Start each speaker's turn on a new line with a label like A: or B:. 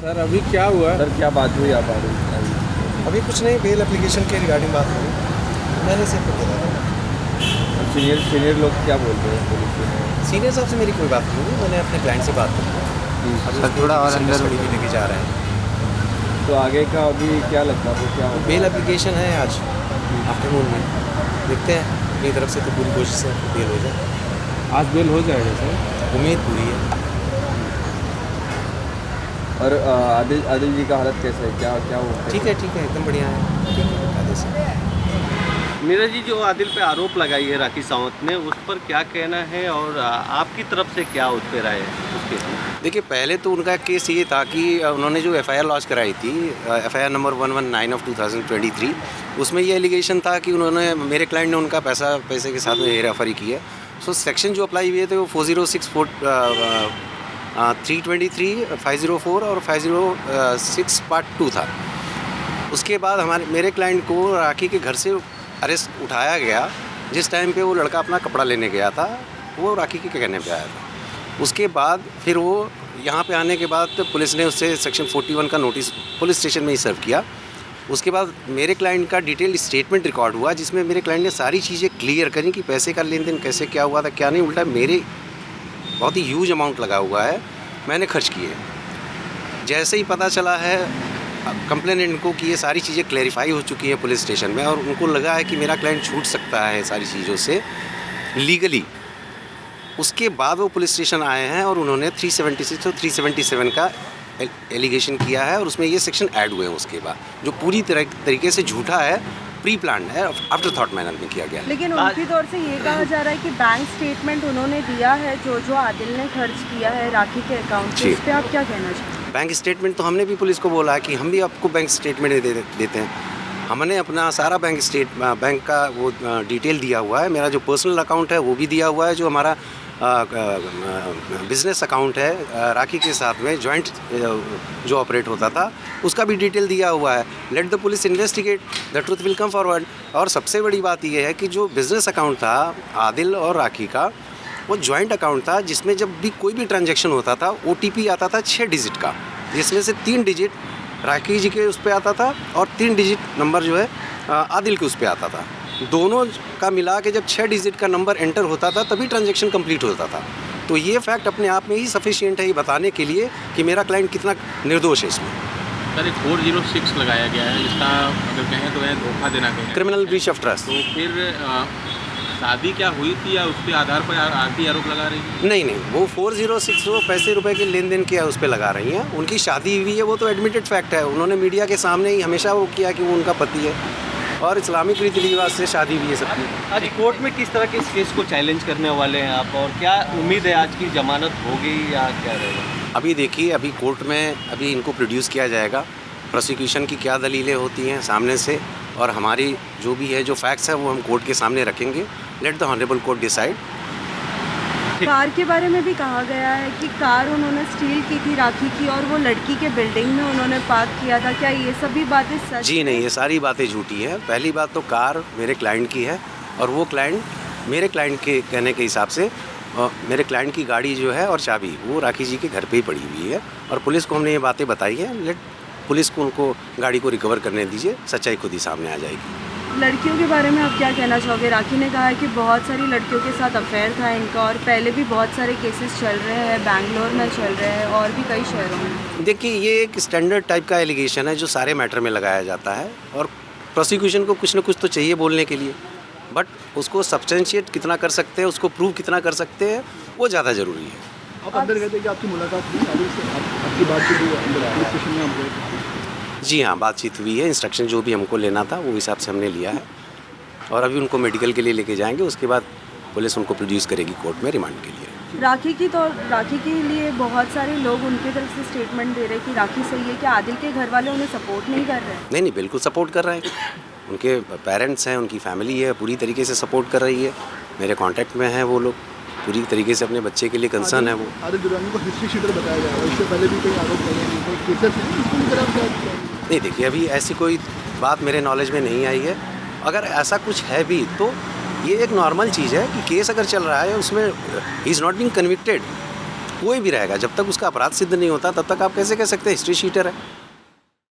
A: Sir अभी क्या हुआ?
B: सर क्या बात हुई आप आगे?
C: अभी कुछ नहीं, बेल एप्लीकेशन के रिगार्डिंग बात हुई। मैंने सिर्फ बोला था।
B: सीनियर लोग क्या बोल रहे हैं पुलिस के?
C: सीनियर साहब से मेरी कोई बात नहीं हुई, मैंने अपने क्लाइंट से बात की।
B: सर थोड़ा और अंदर
C: भी लेके जा रहे हैं।
B: तो आगे का अभी क्या लगता है आपको क्या होगा?
C: बेल एप्लीकेशन है आज आफ्टरनून में, देखते हैं। अपनी तरफ से तो पूरी कोशिश है बेल हो जाए।
A: आज बेल हो जाएगा सर?
C: उम्मीद पूरी है।
B: और आदिल जी का हालत कैसा है? क्या हो?
C: ठीक है एकदम बढ़िया है, ठीक है कायदे से।
D: मीरा जी, जो आदिल पे आरोप लगाई है राखी सावंत ने, उस पर क्या कहना है और आपकी तरफ से क्या उस पर राय है उसके?
C: देखिए, पहले तो उनका केस ये था कि उन्होंने जो एफआईआर लॉन्च कराई थी, एफआईआर नंबर 119 ऑफ 2023, उसमें ये एलिगेशन था कि उन्होंने, मेरे क्लाइंट ने उनका पैसे के साथ में हेराफेरी की है। सो सेक्शन जो अप्लाई हुए थे वो 406, 323, 504 और 506 पार्ट 2 था। उसके बाद मेरे क्लाइंट को राखी के घर से अरेस्ट उठाया गया। जिस टाइम पे वो लड़का अपना कपड़ा लेने गया था, वो राखी के कहने पे आया था। उसके बाद फिर वो यहाँ पे आने के बाद पुलिस ने उससे सेक्शन 41 का नोटिस पुलिस स्टेशन में ही सर्व किया। उसके बाद मेरे क्लाइंट का डिटेल स्टेटमेंट रिकॉर्ड हुआ, जिसमें मेरे क्लाइंट ने सारी चीज़ें क्लियर करी कि पैसे का लेन देन कैसे क्या हुआ था, क्या नहीं। उल्टा मेरे बहुत ही ह्यूज अमाउंट लगा हुआ है, मैंने खर्च किए। जैसे ही पता चला है कंप्लेनेंट को कि ये सारी चीज़ें क्लैरिफाई हो चुकी हैं पुलिस स्टेशन में, और उनको लगा है कि मेरा क्लाइंट छूट सकता है सारी चीज़ों से लीगली, उसके बाद वो पुलिस स्टेशन आए हैं और उन्होंने 376 और 377 का एलिगेशन किया है, और उसमें ये सेक्शन ऐड हुए हैं उसके बाद, जो पूरी तरीके से झूठा है, प्री प्लान है, आफ्टर थॉट मैनर में किया गया।
E: लेकिन उनकी तौर से ये कहा जा रहा है कि बैंक स्टेटमेंट उन्होंने दिया है जो आदिल ने खर्च किया है राखी के अकाउंट से, इस पे आप क्या कहना चाहते हैं?
C: बैंक स्टेटमेंट तो हमने भी पुलिस को बोला है कि हम भी आपको बैंक स्टेटमेंट देते हैं। हमने अपना सारा बैंक का वो डिटेल दिया हुआ है। मेरा जो पर्सनल अकाउंट है वो भी दिया हुआ है, जो हमारा बिज़नेस अकाउंट है राखी के साथ में जॉइंट जो ऑपरेट होता था, उसका भी डिटेल दिया हुआ है। Let the police investigate, the truth will come forward. और सबसे बड़ी बात यह है कि जो बिज़नेस अकाउंट था आदिल और राखी का, वो जॉइंट अकाउंट था, जिसमें जब भी कोई भी ट्रांजैक्शन होता था OTP आता था 6 डिजिट का, जिसमें से 3 डिजिट राखी जी के उस पर आता था और 3 डिजिट नंबर जो है आदिल के उस पर आता था। दोनों का मिला के जब 6 डिजिट का नंबर एंटर होता था तभी ट्रांजैक्शन कंप्लीट होता था। तो ये फैक्ट अपने आप में ही सफिशिएंट है ये बताने के लिए कि मेरा क्लाइंट कितना निर्दोष है इसमें।
A: सर एक 406 लगाया गया है, इसका अगर कहें तो है धोखा देना कहें,
C: क्रिमिनल ब्रीच ऑफ ट्रस्ट।
A: तो फिर शादी क्या हुई थी या उसके आधार पर आरती आरोप लगा रही है?
C: नहीं, वो 406 वो पैसे रुपए के लेन देन किया उस पर लगा रही हैं। उनकी शादी हुई है, वो तो एडमिटेड फैक्ट है। उन्होंने मीडिया के सामने ही हमेशा वो किया कि वो उनका पति है, और इस्लामिक रीति रिवाज से शादी हुई है सबकी।
D: आज कोर्ट में किस तरह के इस केस को चैलेंज करने वाले हैं आप, और क्या उम्मीद है आज की जमानत होगी या क्या रहेगा?
C: अभी देखिए, अभी कोर्ट में अभी इनको प्रोड्यूस किया जाएगा, प्रोसिक्यूशन की क्या दलीलें होती हैं सामने से, और हमारी जो भी है जो फैक्ट्स है वो हम कोर्ट के सामने रखेंगे। Let the honourable court decide.
E: Car के बारे में भी कहा गया है कि कार उन्होंने स्टील की थी राखी की, और वो लड़की के बिल्डिंग में उन्होंने पार्क किया था। क्या ये सभी बातें सच?
C: जी नहीं, ये सारी बातें झूठी हैं। पहली बात तो कार मेरे क्लाइंट की है, और वो क्लाइंट मेरे क्लाइंट के कहने के हिसाब से मेरे क्लाइंट की गाड़ी जो है और चाबी वो राखी जी के घर पे ही पड़ी हुई है, और पुलिस को हमने ये बातें बताई हैं। लेट पुलिस को उनको गाड़ी को रिकवर करने दीजिए, सच्चाई खुद ही सामने आ जाएगी।
E: लड़कियों के बारे में आप क्या कहना चाहोगे? राखी ने कहा है कि बहुत सारी लड़कियों के साथ अफेयर था इनका, और पहले भी बहुत सारे केसेस चल रहे हैं, बैंगलोर में चल रहे हैं और भी कई शहरों में।
C: देखिए, ये एक स्टैंडर्ड टाइप का एलिगेशन है जो सारे मैटर में लगाया जाता है, और प्रोसिक्यूशन को कुछ ना कुछ तो चाहिए बोलने के लिए, बट उसको सब्सटेंशिएट कितना कर सकते हैं, उसको प्रूव कितना कर सकते हैं, वो ज़्यादा ज़रूरी है।
B: आप अंदर गए थे कि आपकी मुलाकात हुई आदिल से? आपकी बातचीत हुई अंदर पुलिस स्टेशन में? हम गए?
C: जी हाँ, बातचीत हुई है। इंस्ट्रक्शन जो भी हमको लेना था वो हिसाब से हमने लिया है, और अभी उनको मेडिकल के लिए लेके जाएंगे। उसके बाद पुलिस उनको प्रोड्यूस करेगी कोर्ट में रिमांड के लिए।
E: राखी के लिए बहुत सारे लोग उनकी तरफ से स्टेटमेंट दे रहे हैं कि राखी सही है। क्या आदिल के घर वाले उन्हें सपोर्ट नहीं कर रहे हैं?
C: नहीं, बिल्कुल सपोर्ट कर रहे हैं। उनके पेरेंट्स हैं, उनकी फैमिली है, पूरी तरीके से सपोर्ट कर रही है। मेरे कॉन्टैक्ट में हैं वो लोग, पूरी तरीके से अपने बच्चे के लिए कंसर्न है वो।
B: आदिल दुरानी को हिस्ट्री शीटर बताया जा रहा है, इससे पहले भी कोई आरोप लगे हैं, कोई केसेस हैं?
C: नहीं, देखिए, अभी ऐसी कोई बात मेरे नॉलेज में नहीं आई है। अगर ऐसा कुछ है भी तो ये एक नॉर्मल चीज़ है कि केस अगर चल रहा है उसमें he is not being convicted, कोई भी रहेगा, जब तक उसका अपराध सिद्ध नहीं होता तब तक आप कैसे कह सकते हैं हिस्ट्री शीटर है।